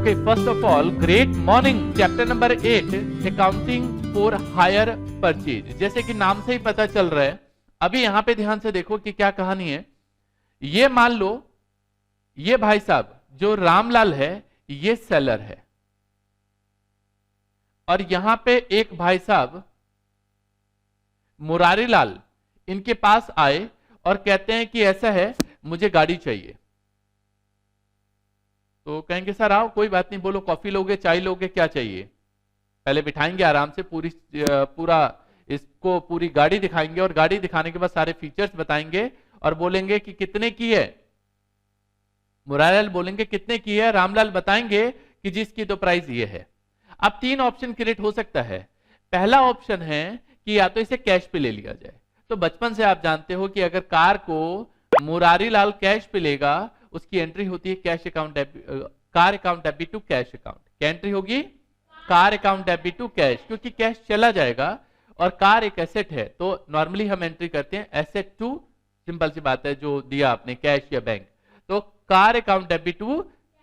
Okay, first of all great morning. Chapter number 8 accounting for hire purchase. जैसे कि नाम से ही पता चल रहा है, अभी यहां पे ध्यान से देखो कि क्या कहानी है। ये मान लो ये भाई साहब जो रामलाल है ये सेलर है, और यहां पे एक भाई साहब मुरारी लाल इनके पास आए और कहते हैं कि ऐसा है मुझे गाड़ी चाहिए। तो कहेंगे सर आओ, कोई बात नहीं, बोलो कॉफी लोगे चाय लोगे क्या चाहिए। पहले बिठाएंगे आराम से, पूरा इसको पूरी गाड़ी दिखाएंगे, और गाड़ी दिखाने के बाद सारे फीचर्स बताएंगे और बोलेंगे कि कितने की है। मुरारीलाल बोलेंगे कितने की है, रामलाल बताएंगे कि जिसकी तो प्राइस ये है। अब तीन ऑप्शन क्रिएट हो सकता है। पहला ऑप्शन है कि या तो इसे कैश पे ले लिया जाए। तो बचपन से आप जानते हो कि अगर कार को मुरारीलाल कैश पे लेगा, उसकी एंट्री होती है cash account, car account debit to cash account. क्या एंट्री होगी? Car account debit to cash, क्योंकि कैश चला जाएगा और कार एक एसेट है, तो नॉर्मली हम एंट्री करते हैं एसेट टू, सिंपल सी बात है जो दिया आपने कैश या बैंक, तो car account debit to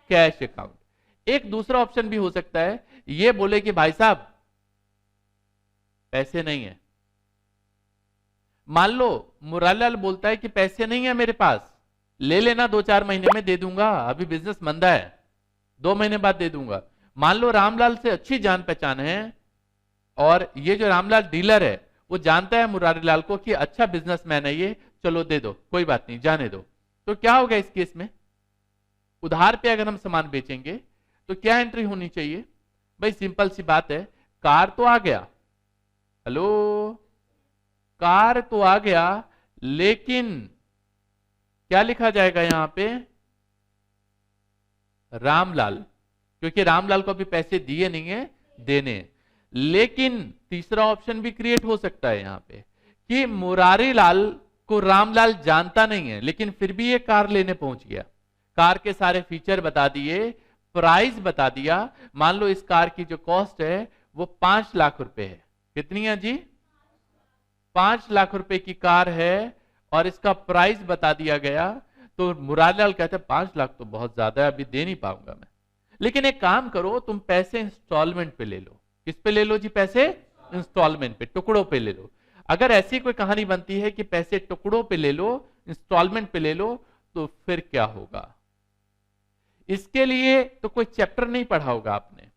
cash account. एक दूसरा ऑप्शन भी हो सकता है, ये बोले कि भाई साहब पैसे नहीं है। मान लो मुरारीलाल बोलता है कि पैसे नहीं है मेरे पास, ले लेना 2-4 महीने में दे दूंगा, अभी बिजनेस मंदा है, 2 महीने बाद दे दूंगा। मान लो रामलाल से अच्छी जान पहचान है, और ये जो रामलाल डीलर है वो जानता है मुरारीलाल को कि अच्छा बिजनेसमैन है ये, चलो दे दो, कोई बात नहीं जाने दो। तो क्या होगा इस केस में? उधार पे अगर हम सामान बेचेंगे तो क्या एंट्री होनी चाहिए? भाई सिंपल सी बात है, कार तो आ गया, हेलो, कार तो आ गया, लेकिन क्या लिखा जाएगा यहां पे? रामलाल, क्योंकि रामलाल को अभी पैसे दिए नहीं है, देने। लेकिन तीसरा ऑप्शन भी क्रिएट हो सकता है यहां पे कि मुरारीलाल को रामलाल जानता नहीं है, लेकिन फिर भी ये कार लेने पहुंच गया, कार के सारे फीचर बता दिए, प्राइस बता दिया। मान लो इस कार की जो कॉस्ट है वो 5 लाख रुपए है। कितनी है जी? 5 लाख रुपए की कार है, और इसका प्राइस बता दिया गया। तो मुरारीलाल कहते हैं 5 लाख तो बहुत ज्यादा है, अभी दे नहीं पाऊंगा मैं, लेकिन एक काम करो तुम पैसे इंस्टॉलमेंट पे ले लो। किस पे ले लो जी? पैसे इंस्टॉलमेंट पे, टुकड़ों पे ले लो। अगर ऐसी कोई कहानी बनती है कि पैसे टुकड़ों पे ले लो, इंस्टॉलमेंट पे ले लो, तो फिर क्या होगा? इसके लिए तो कोई चैप्टर नहीं पढ़ा होगा आपने।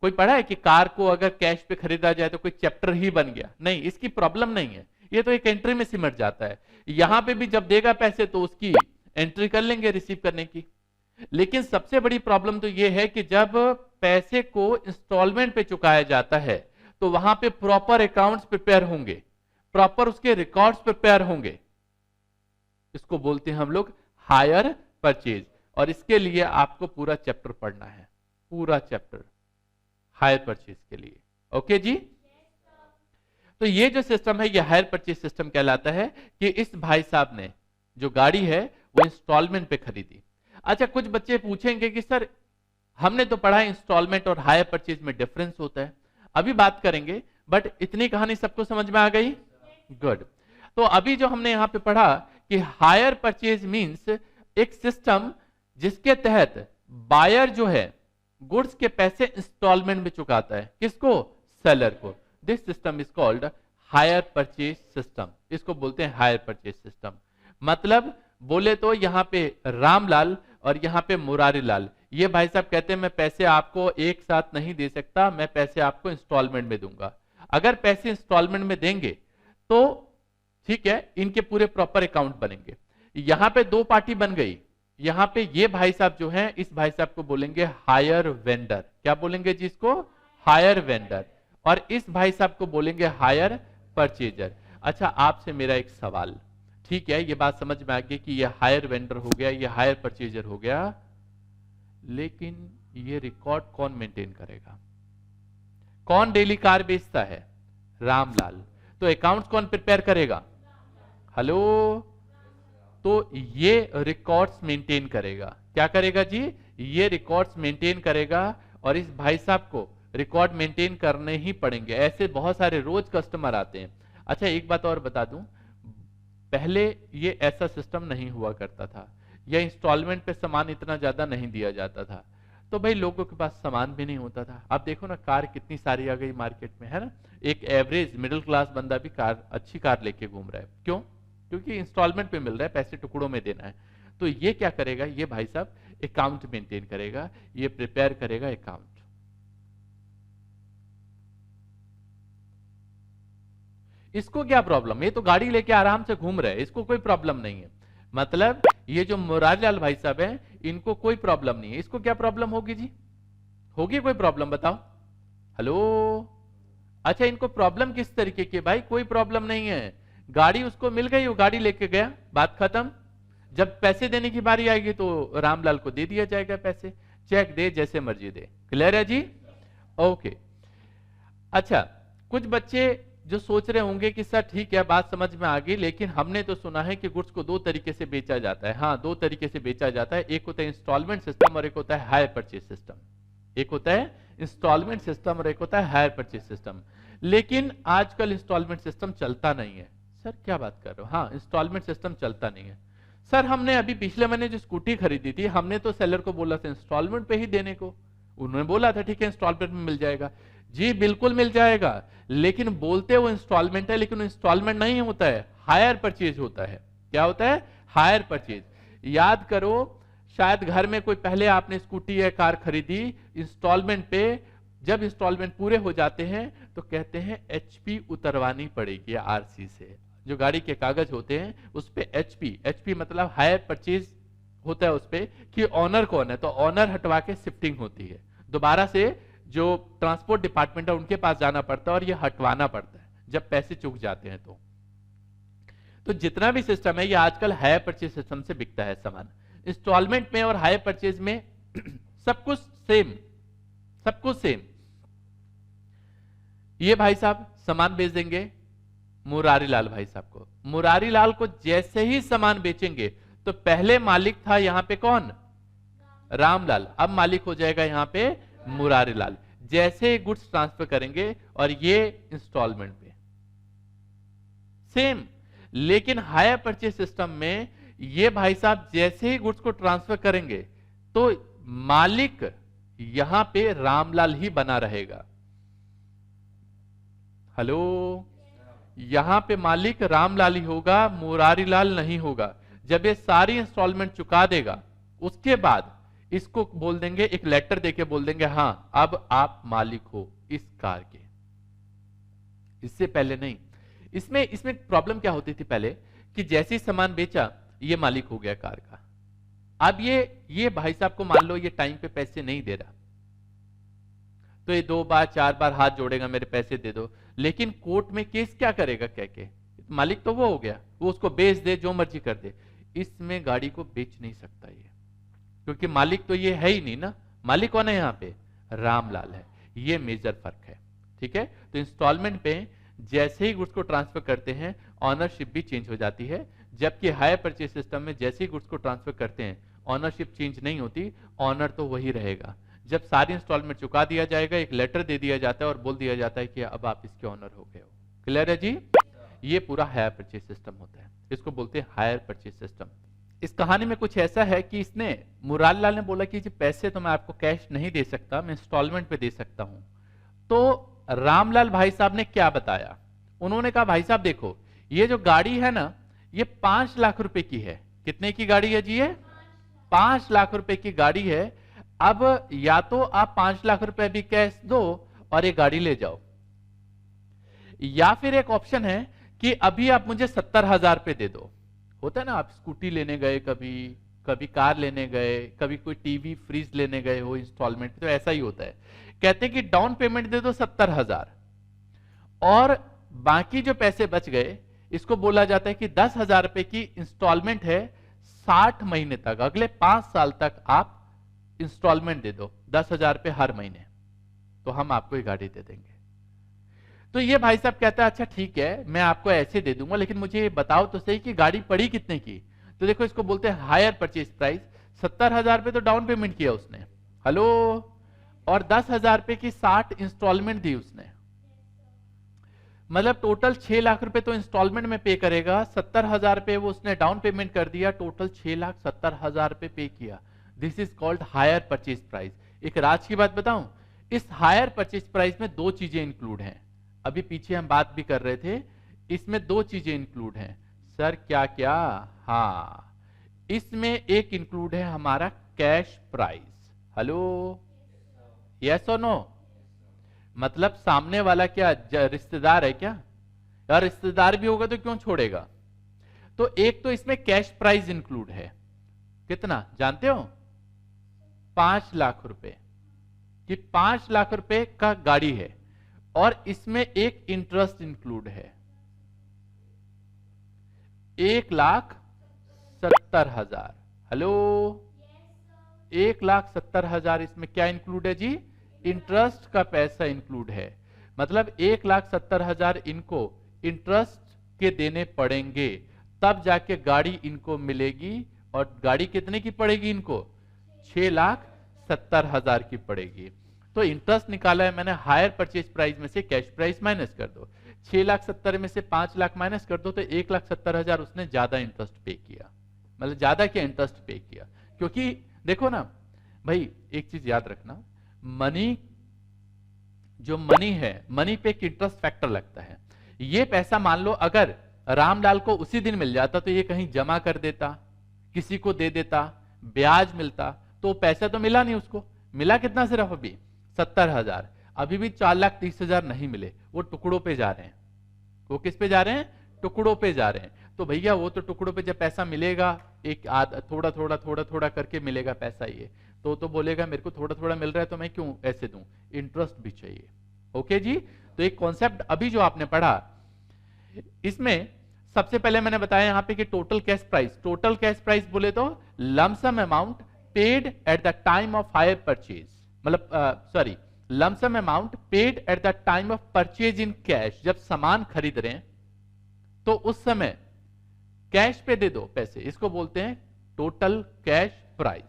कोई पढ़ा है कि कार को अगर कैश पे खरीदा जाए तो कोई चैप्टर ही बन गया? नहीं, इसकी प्रॉब्लम नहीं है, ये तो एक एंट्री में सिमट जाता है। यहां पे भी जब देगा पैसे तो उसकी एंट्री कर लेंगे रिसीव करने की। लेकिन सबसे बड़ी प्रॉब्लम तो यह है कि जब पैसे को इंस्टॉलमेंट पे चुकाया जाता है तो वहां पे प्रॉपर अकाउंट्स प्रिपेयर होंगे, प्रॉपर उसके रिकॉर्ड्स प्रिपेयर होंगे। इसको बोलते हैं हम लोग हायर परचेज, और इसके लिए आपको पूरा चैप्टर पढ़ना है, पूरा चैप्टर हायर परचेज के लिए। ओके जी? तो ये जो सिस्टम है ये हायर परचेज सिस्टम कहलाता है कि इस भाई साहब ने जो गाड़ी है वो इंस्टॉलमेंट पे खरीदी। अच्छा, कुछ बच्चे पूछेंगे कि सर हमने तो पढ़ा है इंस्टॉलमेंट और हायर परचेज में डिफरेंस होता है, अभी बात करेंगे, बट इतनी कहानी सबको समझ में आ गई? गुड। तो अभी जो हमने यहां पे पढ़ा कि हायर परचेज मींस एक सिस्टम जिसके तहत बायर जो है गुड्स के पैसे इंस्टॉलमेंट में चुकाता है। किसको? सेलर को। This system is called hire purchase system. इसको बोलते हैं हायर परचेज सिस्टम। मतलब बोले तो यहां पे रामलाल और यहां पे मुरारीलाल, ये भाई साहब कहते हैं मैं पैसे आपको एक साथ नहीं दे सकता, मैं पैसे आपको इंस्टॉलमेंट में दूंगा। अगर पैसे इंस्टॉलमेंट में देंगे तो ठीक है, इनके पूरे प्रॉपर अकाउंट बनेंगे। यहां पे दो पार्टी बन गई, यहां पे ये भाई साहब जो हैं, इस भाई साहब को बोलेंगे हायर वेंडर। क्या बोलेंगे जी इसको? Higher vendor. और इस भाई साहब को बोलेंगे हायर परचेजर। अच्छा, आपसे मेरा एक सवाल, ठीक है ये बात समझ में आ गई कि ये हायर वेंडर हो गया, ये हायर परचेजर हो गया, लेकिन ये रिकॉर्ड कौन मेंटेन करेगा? कौन डेली कार बेचता है? रामलाल। तो अकाउंट्स कौन प्रिपेयर करेगा? हेलो, तो ये रिकॉर्ड्स मेंटेन करेगा। क्या करेगा जी? ये रिकॉर्ड्स मेंटेन करेगा, और इस भाई साहब को रिकॉर्ड मेंटेन करने ही पड़ेंगे। ऐसे बहुत सारे रोज कस्टमर आते हैं। अच्छा, एक बात और बता दूं, पहले ये ऐसा सिस्टम नहीं हुआ करता था, या इंस्टॉलमेंट पे सामान इतना ज्यादा नहीं दिया जाता था। तो भाई लोगों के पास सामान भी नहीं होता था। अब देखो ना कार कितनी सारी आ गई मार्केट में, है ना। एक एवरेज मिडिल क्लास बंदा भी कार, अच्छी कार लेके घूम रहा है। क्यों? क्योंकि इंस्टॉलमेंट पे मिल रहा है, पैसे टुकड़ों में देना है। तो ये क्या करेगा, ये भाई साहब अकाउंट मेंटेन करेगा, ये प्रिपेयर करेगा अकाउंट। इसको क्या प्रॉब्लम, ये तो गाड़ी लेके आराम से घूम रहे हैं, इसको कोई प्रॉब्लम नहीं है। मतलब ये जो मुरारीलाल भाई साहब हैं, इनको कोई प्रॉब्लम नहीं है। इसको क्या प्रॉब्लम होगी जी, होगी कोई प्रॉब्लम, बताओ। हेलो, अच्छा इनको प्रॉब्लम किस तरीके की? भाई कोई प्रॉब्लम नहीं है, गाड़ी उसको मिल गई, वो गाड़ी लेके गया, बात खत्म। जब पैसे देने की बारी आएगी तो रामलाल को दे दिया जाएगा पैसे, चेक दे, जैसे मर्जी दे। क्लियर है जी? ओके। अच्छा, कुछ बच्चे जो सोच रहे होंगे कि सर ठीक है बात समझ में आ गई, लेकिन हमने तो सुना है कि गुड्स को दो तरीके से बेचा जाता है। हाँ, दो तरीके से बेचा जाता है, एक होता है इंस्टॉलमेंट सिस्टम और एक होता है हायर परचेज सिस्टम। एक होता है इंस्टॉलमेंट सिस्टम और एक होता है हायर परचेज सिस्टम। लेकिन आजकल इंस्टॉलमेंट सिस्टम चलता नहीं है। सर क्या बात कर रहे हो? हाँ, इंस्टॉलमेंट सिस्टम चलता नहीं है। सर हमने अभी पिछले महीने जो स्कूटी खरीदी थी, हमने तो सेलर को बोला था इंस्टॉलमेंट पे ही देने को। उन्होंने बोला था ठीक है इंस्टॉलमेंट में मिल जाएगा। जी बिल्कुल मिल जाएगा, लेकिन बोलते वो इंस्टॉलमेंट है, लेकिन इंस्टॉलमेंट नहीं होता है, हायर परचेज होता है। क्या होता है? Hire purchase. याद करो, शायद घर में कोई पहले आपने स्कूटी या कार खरीदी इंस्टॉलमेंट पे, जब इंस्टॉलमेंट पूरे हो जाते हैं तो कहते हैं एचपी उतरवानी पड़ेगी आरसी से। जो गाड़ी के कागज होते हैं उस पे एचपी मतलब हायर परचेज होता है उस पे, कि ऑनर कौन है, तो ऑनर हटवा के शिफ्टिंग होती है। दोबारा से जो ट्रांसपोर्ट डिपार्टमेंट है उनके पास जाना पड़ता है और ये हटवाना पड़ता है जब पैसे चूक जाते हैं। तो जितना भी सिस्टम है ये आजकल हायर परचेज सिस्टम से बिकता है सामान। इंस्टॉलमेंट में और हायर परचेज में सब कुछ सेम, सब कुछ सेम। ये भाई साहब सामान बेच देंगे मुरारीलाल भाई साहब को। मुरारीलाल को जैसे ही सामान बेचेंगे तो पहले मालिक था यहां पे कौन? रामलाल। अब मालिक हो जाएगा यहां पे मुरारीलाल। जैसे गुड्स ट्रांसफर करेंगे और ये इंस्टॉलमेंट पे सेम। लेकिन हायर परचेज सिस्टम में ये भाई साहब जैसे ही गुड्स को ट्रांसफर करेंगे तो मालिक यहां पे रामलाल ही बना रहेगा। हेलो, यहां पे मालिक रामलाल ही होगा, मुरारीलाल नहीं होगा। जब ये सारी इंस्टॉलमेंट चुका देगा उसके बाद इसको बोल देंगे, एक लेटर देके बोल देंगे हाँ अब आप मालिक हो इस कार के, इससे पहले नहीं। इसमें प्रॉब्लम क्या होती थी पहले कि जैसे ही सामान बेचा ये मालिक हो गया कार का। अब ये भाई साहब को मान लो ये टाइम पे पैसे नहीं दे रहा, तो ये 2 बार 4 बार हाथ जोड़ेगा मेरे पैसे दे दो, लेकिन कोर्ट में केस क्या करेगा कह के, मालिक तो वो हो गया, वो उसको बेच दे जो मर्जी कर दे। इसमें गाड़ी को बेच नहीं सकता ये, क्योंकि मालिक तो ये है ही नहीं ना। मालिक कौन है यहाँ पे? रामलाल है। ये मेजर फर्क है, ठीक है। तो इंस्टॉलमेंट पे जैसे ही गुड्स को ट्रांसफर करते हैं ऑनरशिप भी चेंज हो जाती है, जबकि हायर परचेज सिस्टम में जैसे ही गुड्स को ट्रांसफर करते हैं ऑनरशिप चेंज नहीं होती, ऑनर तो वही रहेगा। जब सारी इंस्टॉलमेंट चुका दिया जाएगा एक लेटर दे दिया जाता है और बोल दिया जाता है कि अब आप इसके ऑनर हो गए हो। क्लियर है जी? ये पूरा हायर परचेज सिस्टम होता है, इसको बोलते हैं हायर परचेज सिस्टम। इस कहानी में कुछ ऐसा है कि इसने मुरारीलाल ने बोला कि पैसे तो मैं आपको कैश नहीं दे सकता, मैं इंस्टॉलमेंट पे दे सकता हूं। तो रामलाल भाई साहब ने क्या बताया, उन्होंने कहा भाई साहब देखो ये जो गाड़ी है ना ये 5 लाख रुपए की है। कितने की गाड़ी है जी? ये 5 लाख रुपए की गाड़ी है। अब या तो आप 5 लाख रुपए भी कैश दो और ये गाड़ी ले जाओ, या फिर एक ऑप्शन है कि अभी आप मुझे 70,000 रुपए दे दो। होता है ना, आप स्कूटी लेने गए, कभी कार लेने गए, कभी कोई टीवी फ्रिज लेने गए हो इंस्टॉलमेंट, तो ऐसा ही होता है। कहते हैं कि डाउन पेमेंट दे दो 70,000 और बाकी जो पैसे बच गए इसको बोला जाता है कि 10,000 रुपए की इंस्टॉलमेंट है, 60 महीने तक, अगले 5 साल तक आप इंस्टॉलमेंट दे दो 10,000 रुपए हर महीने, तो हम आपको ये गाड़ी दे देंगे। तो ये भाई साहब कहता है अच्छा ठीक है मैं आपको ऐसे दे दूंगा, लेकिन मुझे ये बताओ तो सही कि गाड़ी पड़ी कितने की। तो देखो इसको बोलते हैं हायर परचेज प्राइस। 70,000 रुपए तो डाउन पेमेंट किया उसने, हेलो, और 10,000 रुपए की 60 इंस्टॉलमेंट दी उसने, मतलब टोटल 6 लाख रुपए तो इंस्टॉलमेंट में पे करेगा। 70,000 रुपए वो उसने डाउन पेमेंट कर दिया, टोटल 6,70,000 रुपए पे किया। This is called higher purchase price. एक राज की बात बताऊं, इस हायर परचेज प्राइस में दो चीजें इंक्लूड हैं। अभी पीछे हम बात भी कर रहे थे, इसमें दो चीजें इंक्लूड हैं। सर क्या क्या? हाँ, इसमें एक इंक्लूड है हमारा कैश प्राइस। हेलो, यस और नो? मतलब सामने वाला क्या रिश्तेदार है क्या? यार रिश्तेदार भी होगा तो क्यों छोड़ेगा? तो एक तो इसमें कैश प्राइस इंक्लूड है, कितना जानते हो? 5 लाख रुपए, कि 5 लाख रुपए का गाड़ी है, और इसमें एक इंटरेस्ट इंक्लूड है 1,70,000। हेलो, 1,70,000, इसमें क्या इंक्लूड है जी? इंटरेस्ट का पैसा इंक्लूड है। मतलब 1,70,000 इनको इंटरेस्ट के देने पड़ेंगे, तब जाके गाड़ी इनको मिलेगी। और गाड़ी कितने की पड़ेगी इनको? 6,70,000 की पड़ेगी। तो इंटरेस्ट निकाला है मैंने हायर परचेज प्राइस में से, कैश प्राइस माइनस कर दो, 6,70,000 में से 5 लाख माइनस कर दो, तो 1,70,000 उसने ज्यादा इंटरेस्ट पे किया। मतलब ज्यादा क्या, इंटरेस्ट पे किया। क्योंकि देखो ना भाई, एक चीज याद रखना, मनी, जो मनी है, मनी पे एक इंटरेस्ट फैक्टर लगता है। ये पैसा मान लो अगर रामलाल को उसी दिन मिल जाता तो ये कहीं जमा कर देता, किसी को दे देता, ब्याज मिलता, तो पैसा तो मिला नहीं उसको। मिला कितना सिर्फ अभी? 70,000। अभी भी 4,30,000 नहीं मिले, वो टुकड़ों पे जा रहे हैं। वो किस पे जा रहे हैं? टुकड़ों पे जा रहे हैं। तो भैया वो तो टुकड़ों पे जब पैसा मिलेगा, एक थोड़ा थोड़ा थोड़ा थोड़ा करके मिलेगा पैसा, ये तो बोलेगा मेरे को थोड़ा थोड़ा मिल रहा है तो मैं क्यों ऐसे दूं, इंटरेस्ट भी चाहिए। ओके जी, तो एक कॉन्सेप्ट अभी जो आपने पढ़ा, इसमें सबसे पहले मैंने बताया यहां पे कि total cash price, total cash price बोले तो lump sum amount paid at the time of hire purchase, मतलब sorry, lump sum amount paid at the time of purchase in cash. जब सामान खरीद रहे हैं तो उस समय कैश पे दे दो पैसे, इसको बोलते हैं total cash price.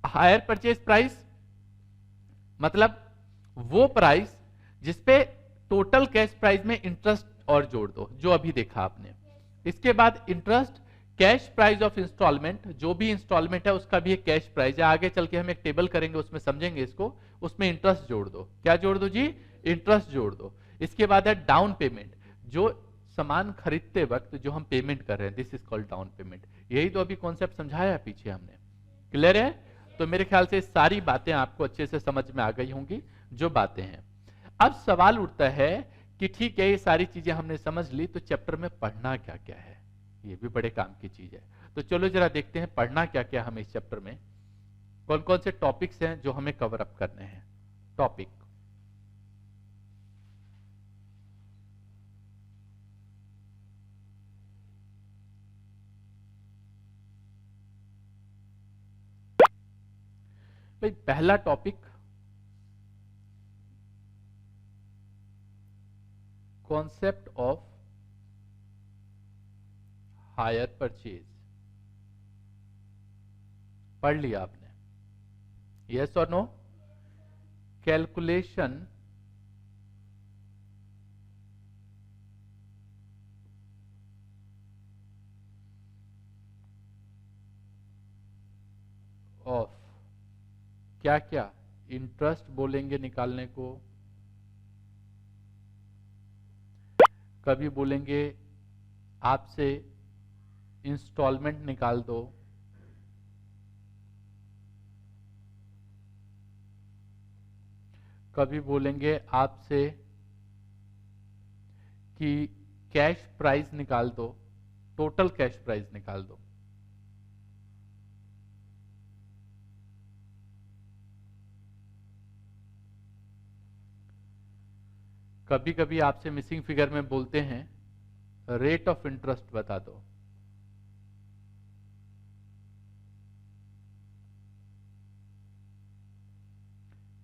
Hire purchase price मतलब वो प्राइस जिसपे टोटल कैश प्राइस में इंटरेस्ट और जोड़ दो, जो अभी देखा आपने। इसके बाद interest cash price of installment, जो भी इंस्टॉलमेंट है उसका भी एक कैश प्राइस है, आगे चल के हम एक टेबल करेंगे उसमें समझेंगे इसको। उसमें इंटरेस्ट जोड़ दो, क्या जोड़ दो जी? इंटरेस्ट जोड़ दो। इसके बाद है डाउन पेमेंट, जो सामान खरीदते वक्त जो हम पेमेंट कर रहे हैं, this is called down payment. यही तो अभी कॉन्सेप्ट समझाया पीछे हमने, क्लियर है? तो मेरे ख्याल से सारी बातें आपको अच्छे से समझ में आ गई होंगी जो बातें हैं। अब सवाल उठता है कि ठीक है ये सारी चीजें हमने समझ ली, तो चैप्टर में पढ़ना क्या क्या है? ये भी बड़े काम की चीज है। तो चलो जरा देखते हैं पढ़ना क्या क्या हमें इस चैप्टर में, कौन कौन से टॉपिक्स हैं जो हमें कवर अप करने हैं। टॉपिक, भाई पहला topic concept of hire purchase. पढ़ लिया आपने? यस और नो? कैलकुलेशन ऑफ क्या क्या? इंटरेस्ट बोलेंगे निकालने को, कभी बोलेंगे आपसे इंस्टॉलमेंट निकाल दो, कभी बोलेंगे आपसे कि कैश प्राइस निकाल दो, टोटल कैश प्राइस निकाल दो। कभी कभी आपसे मिसिंग फिगर में बोलते हैं रेट ऑफ इंटरेस्ट बता दो।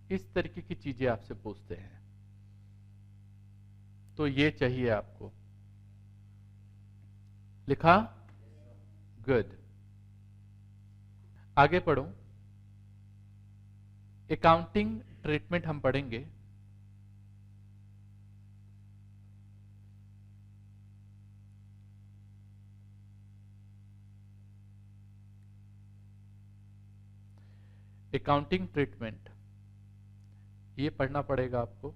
इस तरीके की चीजें आपसे पूछते हैं, तो ये चाहिए आपको। लिखा? गुड। आगे पढ़ो। अकाउंटिंग ट्रीटमेंट हम पढ़ेंगे। अकाउंटिंग ट्रीटमेंट, ये पढ़ना पड़ेगा आपको।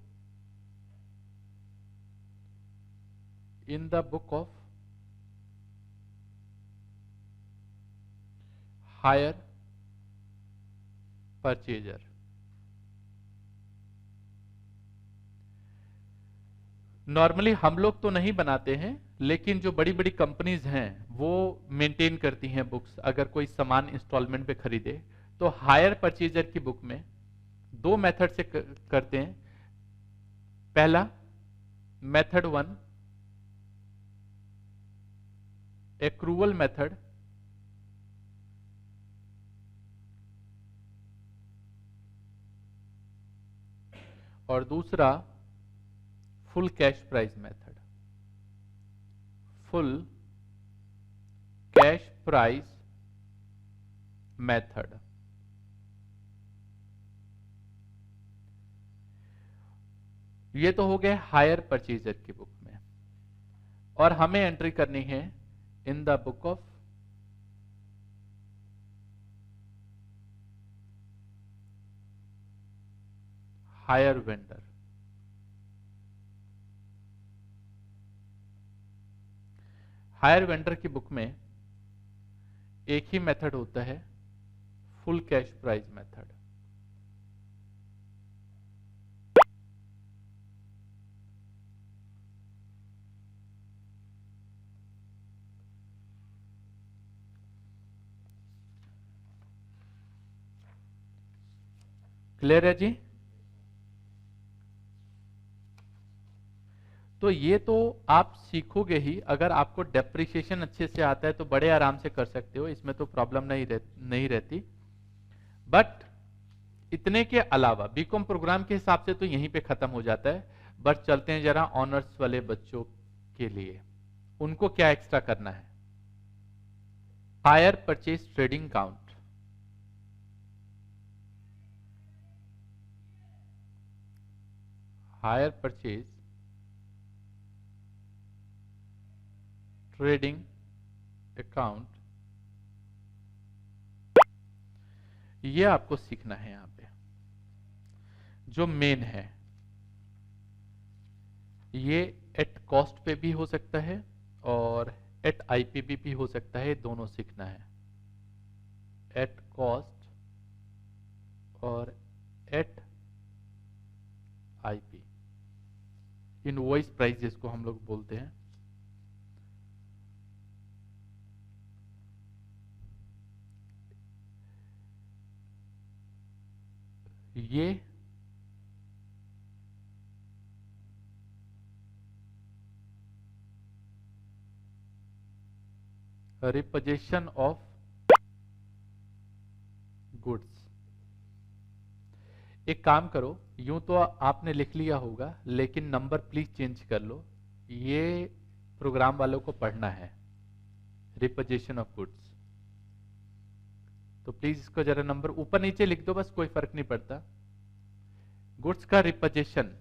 In the book of hire purchaser. Normally हम लोग तो नहीं बनाते हैं, लेकिन जो बड़ी बड़ी कंपनीज हैं वो मेंटेन करती हैं बुक्स। अगर कोई सामान इंस्टॉलमेंट पे खरीदे तो हायर परचेजर की बुक में दो मेथड से करते हैं। पहला मेथड 1 एक्रूवल मेथड, और दूसरा full cash price method. Full cash price method. ये तो हो गए हायर परचेजर की बुक में, और हमें एंट्री करनी है इन the book of higher vendor. Higher vendor की बुक में एक ही मेथड होता है, full cash price method. Clear है जी? तो ये तो आप सीखोगे ही। अगर आपको डेप्रिसिएशन अच्छे से आता है तो बड़े आराम से कर सकते हो, इसमें तो प्रॉब्लम नहीं रहती। बट इतने के अलावा बीकॉम प्रोग्राम के हिसाब से तो यहीं पे खत्म हो जाता है। बट चलते हैं जरा ऑनर्स वाले बच्चों के लिए, उनको क्या एक्स्ट्रा करना है। Hire purchase trading count. Hire purchase trading account, ये आपको सीखना है। यहां पे जो मेन है ये एट कॉस्ट पे भी हो सकता है और एट आईपीबी भी हो सकता है, दोनों सीखना है। एट कॉस्ट और एट आईपी, इनवॉइस प्राइस जिसको हम लोग बोलते हैं। ये रिपोजिशन ऑफ गुड्स। एक काम करो, यूं तो आपने लिख लिया होगा, लेकिन नंबर प्लीज चेंज कर लो। ये प्रोग्राम वालों को पढ़ना है, रिपोजिशन ऑफ गुड्स। तो प्लीज इसको जरा नंबर ऊपर नीचे लिख दो, बस कोई फर्क नहीं पड़ता। गुड्स का रिपोजिशन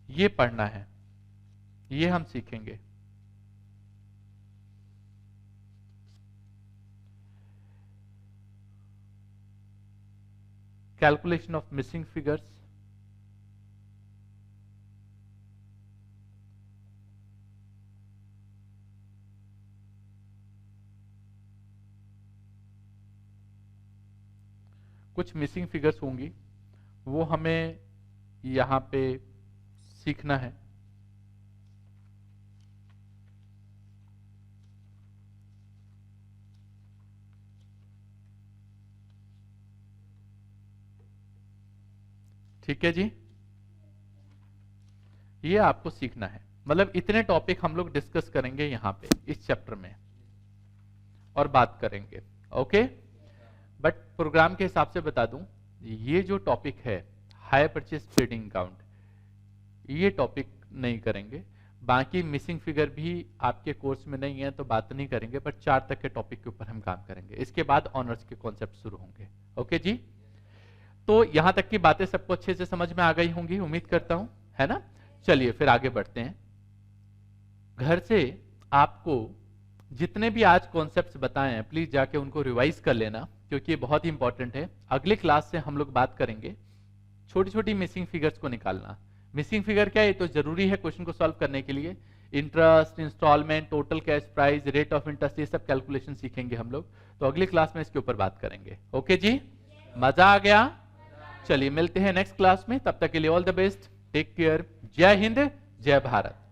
ये पढ़ना है, ये हम सीखेंगे। कैलकुलेशन ऑफ मिसिंग फिगर्स, कुछ मिसिंग फिगर्स होंगी वो हमें यहां पे सीखना है। ठीक है जी, ये आपको सीखना है। मतलब इतने टॉपिक हम लोग डिस्कस करेंगे यहां पे इस चैप्टर में और बात करेंगे। ओके, बट प्रोग्राम के हिसाब से बता दूं, ये जो टॉपिक है हायर परचेज ट्रेडिंग अकाउंट, ये टॉपिक नहीं करेंगे। बाकी मिसिंग फिगर भी आपके कोर्स में नहीं है तो बात नहीं करेंगे, बट 4 तक के टॉपिक के ऊपर हम काम करेंगे। इसके बाद ऑनर्स के कॉन्सेप्ट शुरू होंगे। ओके जी, तो यहां तक की बातें सबको अच्छे से समझ में आ गई होंगी, उम्मीद करता हूं, है ना। चलिए फिर आगे बढ़ते हैं। घर से आपको जितने भी आज कॉन्सेप्ट्स बताए हैं प्लीज जाके उनको रिवाइज कर लेना, क्योंकि ये बहुत ही इंपॉर्टेंट है। अगले क्लास से हम लोग बात करेंगे छोटी छोटी मिसिंग फिगर्स को निकालना। मिसिंग फिगर क्या है, तो जरूरी है क्वेश्चन को सॉल्व करने के लिए। Interest, installment, total cash price, rate of interest, ये सब कैलकुलेशन सीखेंगे हम लोग। तो अगली क्लास में इसके ऊपर बात करेंगे। ओके जी, मजा आ गया? चलिए मिलते हैं नेक्स्ट क्लास में, तब तक के लिए all the best, take care, जय हिंद, जय भारत।